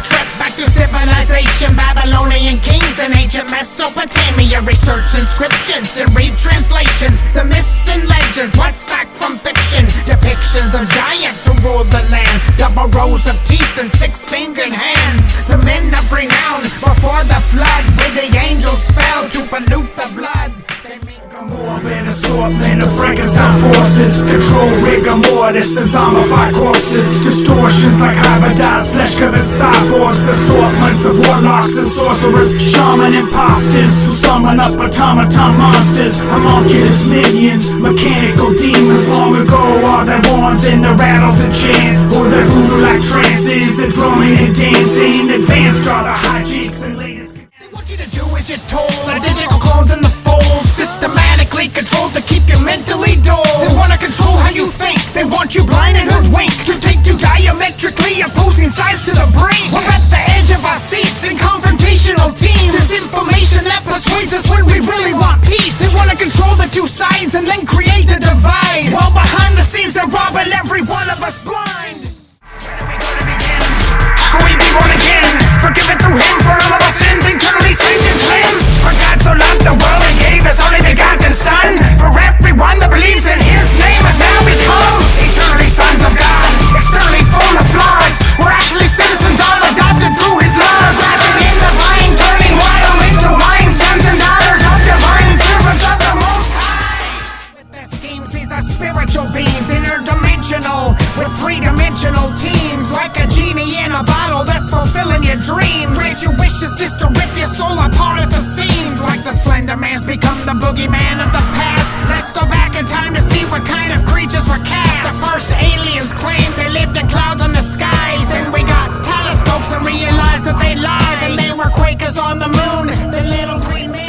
a trip back to civilization. Babylonian kings in ancient Mesopotamia. Research inscriptions and read translations. The myths and legends, what's fact from fiction? Depictions of giants who ruled the land. Double rows of teeth and 6-fingered hands. The men of renown before the flood, when the angels fell to pollute the blood. They make a more than assortment of Frankenstein forces. Control rigor mortis and zombified corpses. Distortions like hybridized flesh-covered cyborgs. Assortments of warlocks and sorcerers. Shaman imposters who summon up automaton monsters. Homunculus minions, mechanical demons. Long ago all their wands and their rattles and chants. Or their voodoo-like trances and drumming and dancing. Advanced are the hijinks and latest. What you to do as you're told. Identical clones in the fold. Systematically controlled to keep you mentally dull. They wanna control how you think. They want you blind and hoodwinked. To take you diametrically opposing sides to the brain. We're at the edge of our seats in confrontational teams. Disinformation that persuades us when we really want peace. They wanna control the two sides and then create a divide. While behind the scenes they're robbing every one of us blind. Where are we gonna begin? How can we be born again? Forgiven through him for all of our sins, eternally saved and cleansed. For God so loved the world he gave his only begotten Son. For everyone that believes in his name has now become eternally sons of God. Externally full of flaws, we're actually citizens of adopted through his love. Grafted in the vine, turning water into wine. Sons and daughters of divine, servants of the Most High. With their schemes, these are spiritual beings, interdimensional, with three-dimensional teams. Like a genie in a bottle that's fulfilling your dreams. Grant your wishes just to rip your soul apart at the seams. Like the Slender Man's become the boogeyman of the past. Let's go back in time to see what kind of creatures were cast. The first aliens claimed they lived in clouds on the skies. Then we got telescopes and realized that they lied. And they were Quakers on the moon, the little green men.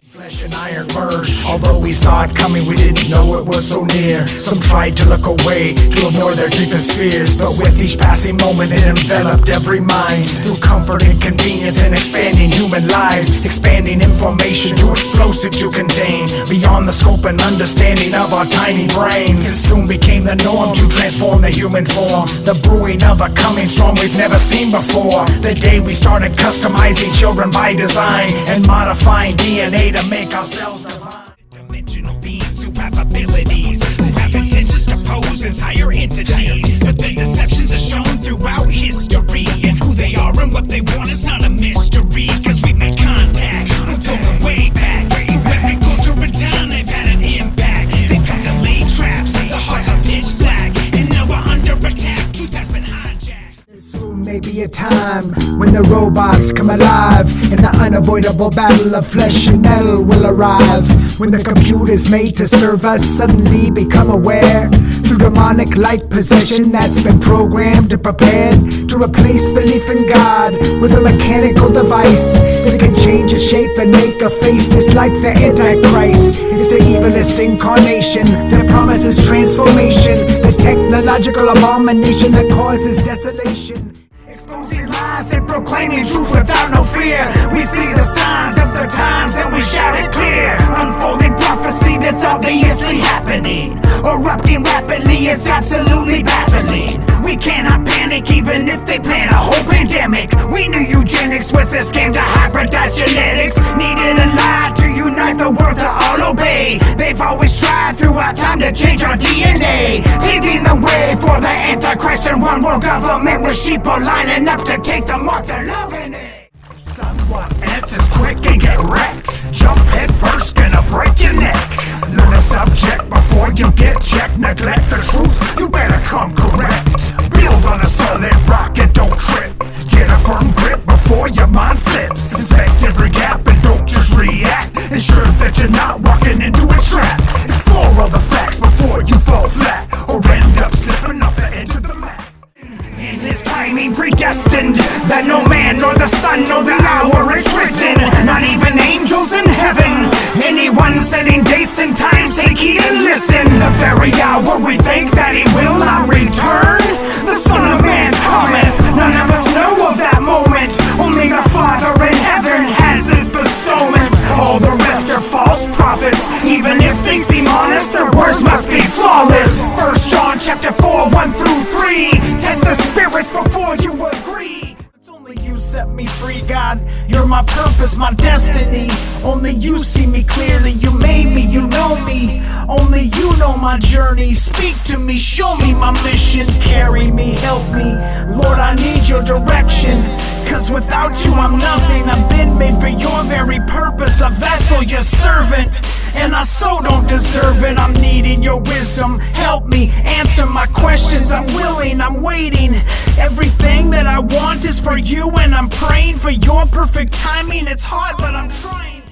Flesh and iron merged. Although we saw it coming, we didn't know it was so near. Some tried to look away, to ignore their deepest fears. But with each passing moment it enveloped every mind. Through comfort and convenience and expanding human lives. Expanding information too explosive to contain. Beyond the scope and understanding of our tiny brains. It soon became the norm to transform the human form. The brewing of a coming storm we've never seen before. The day we started customizing children by design. And modifying DNA to make ourselves divine. Dimensional beings who have abilities, who have intentions to pose as higher entities. But their deceptions are shown throughout history. And who they are and what they want is not a mystery. Cause we've made contact, we're going way back. Every culture in town, they've had an impact. They've come to lay traps, the hearts are pitch black. And now we're under attack, truth has been hijacked. Soon may be a time when the robots come alive. And the unavoidable battle of flesh and metal will arrive. When the computers made to serve us suddenly become aware. Through demonic-like possession that's been programmed and prepared to replace belief in God with a mechanical device that can change its shape and make a face just like the Antichrist. It's the evilest incarnation that promises transformation. The technological abomination that causes desolation. Exposing lies and proclaiming truth without no fear. We see the signs of the times and we shout it clear. Unfolding prophecy that's obviously happening. Erupting rapidly, it's absolutely baffling. We cannot panic even if they plan a whole pandemic. We knew eugenics was a scam to hybridize genetics. Needed a lie to unite the world to all obey. They've always tried throughout time to change our DNA. Paving the way for the Antichrist and one world government with sheep are lining up to take the mark, they're loving it. Somewhat answers quick and get wrecked. Jump head first, gonna break your neck. Learn a subject before you get checked. Neglect the truth, you better come correct. Build on a solid rock and don't trip. Get a firm grip before your mind slips. Inspect every gap and don't just react. Ensure that you're not walking into a trap. Explore all the facts before you fall flat, or end up slipping off the edge of the map. In his timing predestined, that no man nor the sun nor the hour is written. Not even angels in heaven. Anyone setting dates and times, take heed and listen. The very hour we think that he will not return, the Son of Man cometh. None of us know of that moment. Only the Father in heaven has this bestowment. All the rest are false prophets. Even if they seem honest, their words must be flawless. 1 John chapter 4, 1 through 3. Test the spirits before you agree. set me free, God. You're my purpose, my destiny. Only you see me clearly. You made me, you know me. Only you know my journey. Speak to me, show me my mission. Carry me, help me. Lord, I need your direction. Cause without you I'm nothing. I've been made for your very purpose. A vessel, your servant. And I so don't deserve it. I'm needing your wisdom. Help me answer my questions. I'm willing, I'm waiting. Everything that I want is for you, and I'm praying for your perfect timing. It's hard, but I'm trying.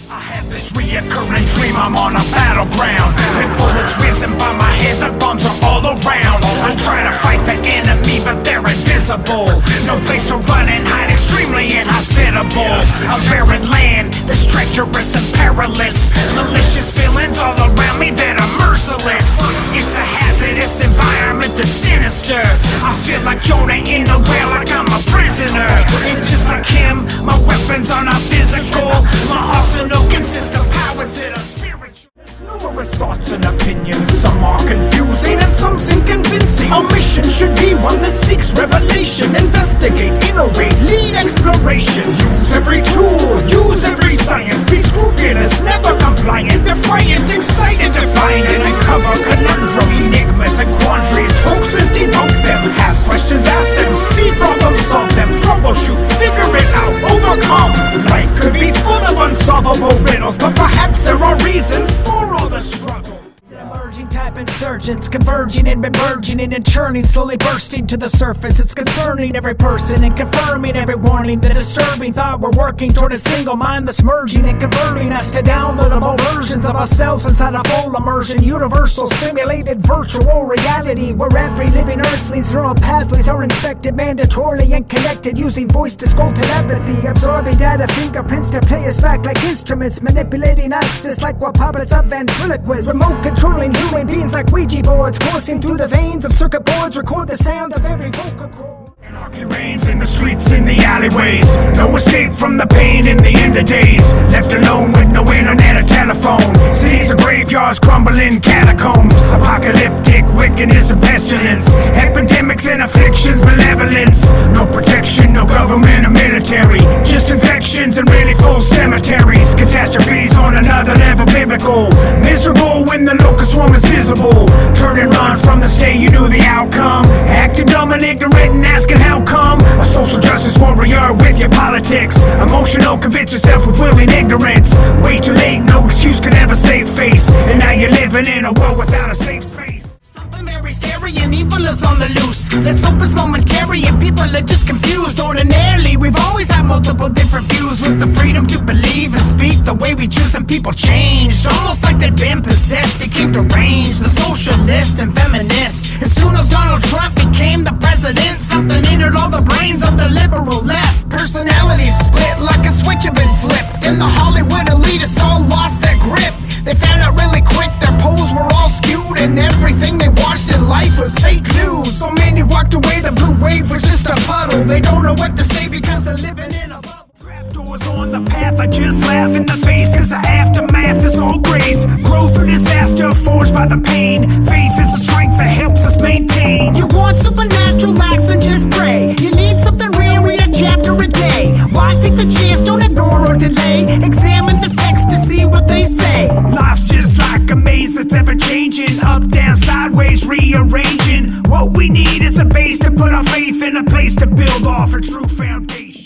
I have this reoccurring dream, I'm on a battleground. With bullets whizzing by my head, the bombs are all around. I'm trying to fight the enemy, but they're invisible. No place to run and hide, extremely inhospitable. A barren land that's treacherous and perilous. Malicious feelings all around me that are merciless. It's a hazardous environment that's sinister. I feel like Jonah in the whale, like I'm a prisoner. And just like him, my weapons are not physical. My arsenal consists of powers that are spiritual. There's numerous thoughts and opinions. Some are confusing and some seem convincing. Our mission should be one that seeks revelation. Investigate, innovate, lead exploration. Use every tool, use every science. Be scrupulous, never compliant. Defiant, excited, defiant. And uncover conundrums, enigmas and quandaries. Hoaxes, debunk them. Have questions, ask them. See problems, solve them. Troubleshoot, figure it out, overcome. Life could be full of unsolvable riddles, but perhaps there are reasons for all the struggle. Emerging type insurgents, converging and emerging and churning, slowly bursting to the surface. It's concerning every person and confirming every warning. The disturbing thought we're working toward a single mind that's merging and converting us to downloadable versions of ourselves inside a full immersion. Universal, simulated, virtual reality, where every living earthling's neural pathways are inspected mandatorily and connected, using voice to sculpt telepathy, absorbing data fingerprints to play us back like instruments, manipulating us just like we're puppets of ventriloquists. Remote controlling human beings like Ouija boards, coursing through the veins of circuit boards, record the sounds of every vocal cord. Anarchy reigns in the streets, in the alleyways. No escape from the pain in the end of days. Left alone with no internet or telephone. Cities are graveyards, crumbling catacombs. Apocalyptic wickedness and pestilence. Epidemics and afflictions, malevolence. No protection, no government or military. Just infections and really full cemeteries. Catastrophes on another level biblical. Miserable when the locust swarm is visible. Turn and run from the state, you knew the outcome. Acting dumb and ignorant and asking how come? A social justice warrior with your politics. Emotional, convince yourself with willing ignorance. Way too late, no excuse could ever save face. And now you're living in a world without a safe space. Something very scary and evil is on the loose. Let's hope it's momentary and people are just confused. Ordinarily, we've always had multiple different views. With the freedom to believe and speak the way we choose, and people changed. Almost like they'd been possessed, became deranged. The socialist and feminist. As soon as Donald Trump became the president, something entered all the brains of the liberal left. Personalities split like a switch had been flipped, and the Hollywood elitists all lost their grip. They found out really quick their polls were all skewed, and everything they watched in life was fake news. So many walked away, the blue wave was just a puddle. They don't know what to say because they're living in a bubble. Trapdoors on the path, I just laugh in the face, cause the aftermath is all grace. Growth through disaster, forged by the pain. Faith is the strength that helps us maintain. You want supernatural acts, then just pray. You need something real, read a chapter a day. Why take the chance, don't ignore or delay. Examine the text to see what they say. Life's just like a maze that's ever changing. Up, down, sideways, rearranging. What we need is a base to put our faith in, a place to build off a true foundation.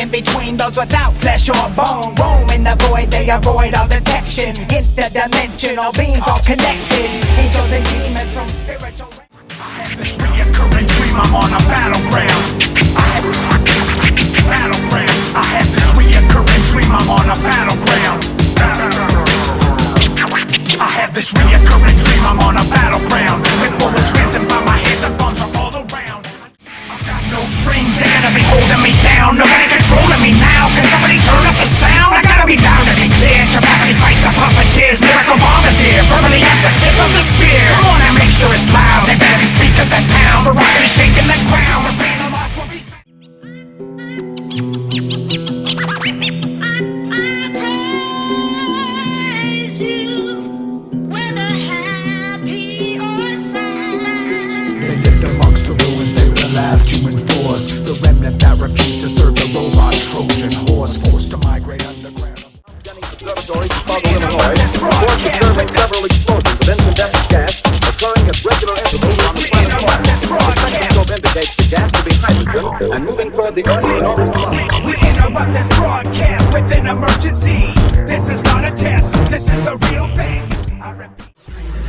Between those without flesh or bone, roam in the void, they avoid all detection. Interdimensional beings all connected, angels and demons from spiritual. I have this reoccurring dream, I'm on a battleground. I have this reoccurring dream, I'm on a battleground. I have this reoccurring dream, I'm on a battleground. With bullets whizzing by my head, the bombs are all around. this broadcast with several explosions of incandescent gas occurring at regular intervals on the planet Mars. The spectroscope indicates the gas to be hydrogen and moving toward the Earth's northern cloud. We interrupt this broadcast with an emergency. This is not a test, this is the real thing. I repeat.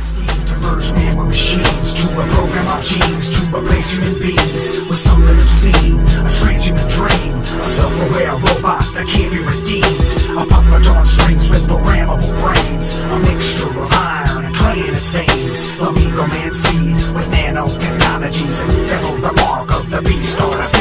Scheme to merge man with machines, to reprogram our genes, to replace human beings with something obscene, a transhuman dream, a self-aware robot that can't be redeemed, a puppet on strings with programmable brains, a mixture of iron and clay in its veins, the Amigo Man seed with nanotechnologies and demo the mark of the beast artifact.